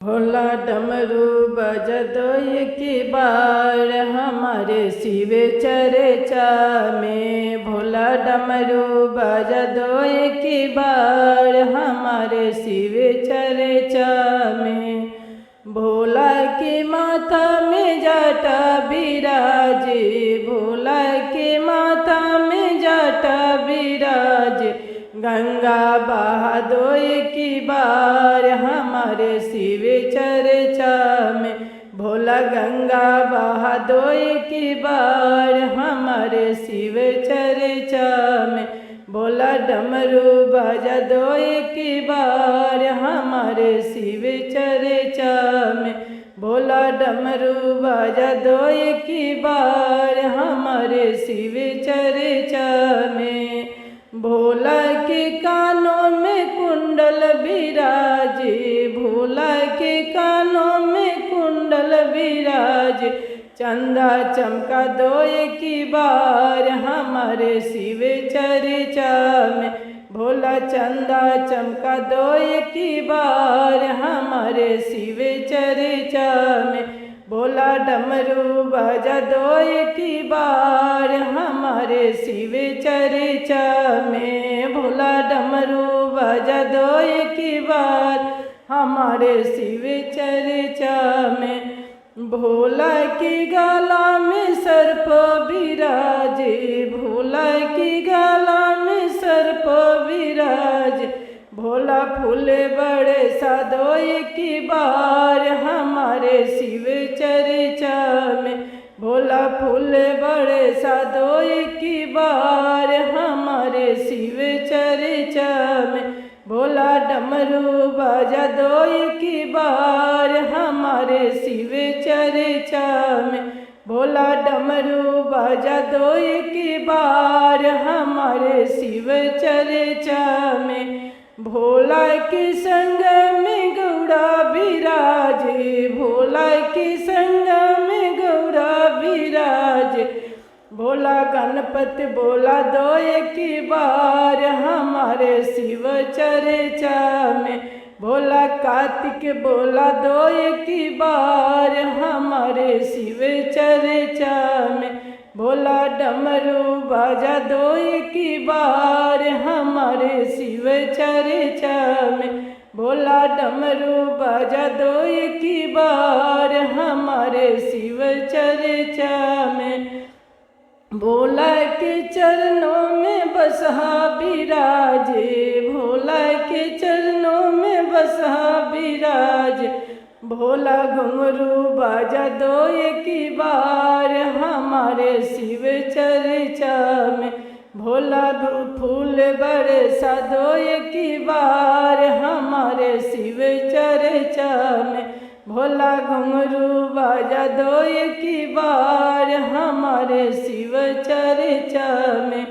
भोला डमरू बजतो एक बार हमारे शिव चर्चा में। भोला डमरू बजतो एक बार हमारे शिव चर्चा में। भोला के माथा में जाटा बिराजे, भोला के माथा में जाटा बिराजे। गंगा बहा दो एक बार हमारे शिव चर्चा में। भोला गंगा बहा दो एक बार हमारे शिव चर्चा में। भोला डमरू बजा दो एक बार हमारे शिव चर्चा में। भोला डमरू बजा दो एक बार हमारे शिव चर्चा में। भोला के कानों में कुंडल बिराजे, भोला के कानों में कुंडल बिराजे। चंदा चमका दो एक बार हमारे शिव चर्चा में। भोला चंदा चमका दो एक बार हमारे शिव चर्चा में। भोला डमरू बजा दो एक बार हमारे शिव चर्चा में। भोला डमरू बजा दो एक बार हमारे शिव चर्चा में। भोला की गला में सर्प बिराजे, भोला की गला में सर्प बिराजे। भोला फूल बड़े साधो एक बार हमारे शिव चर्चा में। भोला फूल बड़े साधो एक बार हमारे शिव चर्चा में। भोला डमरू बजा दो एक बार हमारे शिव चर्चा में। भोला डमरू बजा दो एक बार हमारे शिव चर्चा में। भोला के संग में गौरा बिराजे, भोला के संग में गौरा बिराजे। भोला गणपति बोला दो एक बार हमारे शिव चर्चा में। भोला कार्तिक बोला दो एक बार हमारे शिव चर्चा में। भोला डमरू बजा दो एक बार हमारे शिव चर्चा में। भोला डमरू बजा दो एक बार हमारे शिव चर्चा में। भोला के चरणों में बसहा बिराजे, भोला के चरणों में बसहा बिराजे। भोला घुंघरू बजा दो एक बार हमारे शिव चर्चा में। भोला फूल बड़े साधो एक बार हमारे शिव चर्चा में। भोला घुंघरू बजा दो एक बार हमारे शिव चर्चा में।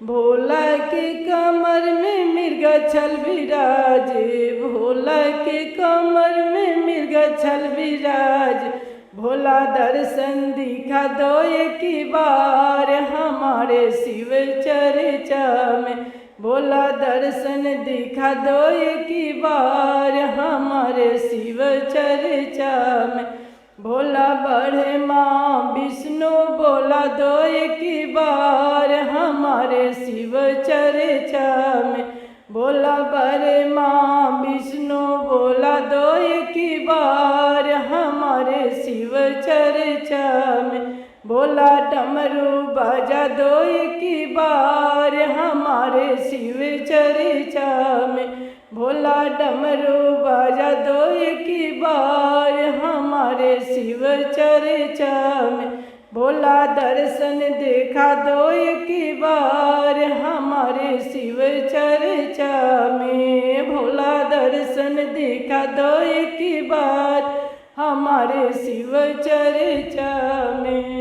भोला के कमर में मृग छल बिराजे, भोला के कमर में मृग छल बिराजे। भोला दर्शन दिखा दो एक बार हमारे शिव चर्चा में। भोला दर्शन दिखा दो एक बार हमारे शिव चर्चा में। भोला बड़े माँ विष्णु बोला दो एक बार हमारे शिव चर्चा में। भोला बड़े माँ विष्णु बोला दो एक बार हमारे शिव चर्चा में। भोला डमरू बजा दो एक बार हमारे शिव चर्चा में। भोला डमरू बजा दो एक बार हमारे शिव चर्चा में। भोला दर्शन देखा दो एक बार हमारे शिव चर्चा में। भोला दर्शन देखा दो एक बार हमारे शिव चर्चा में।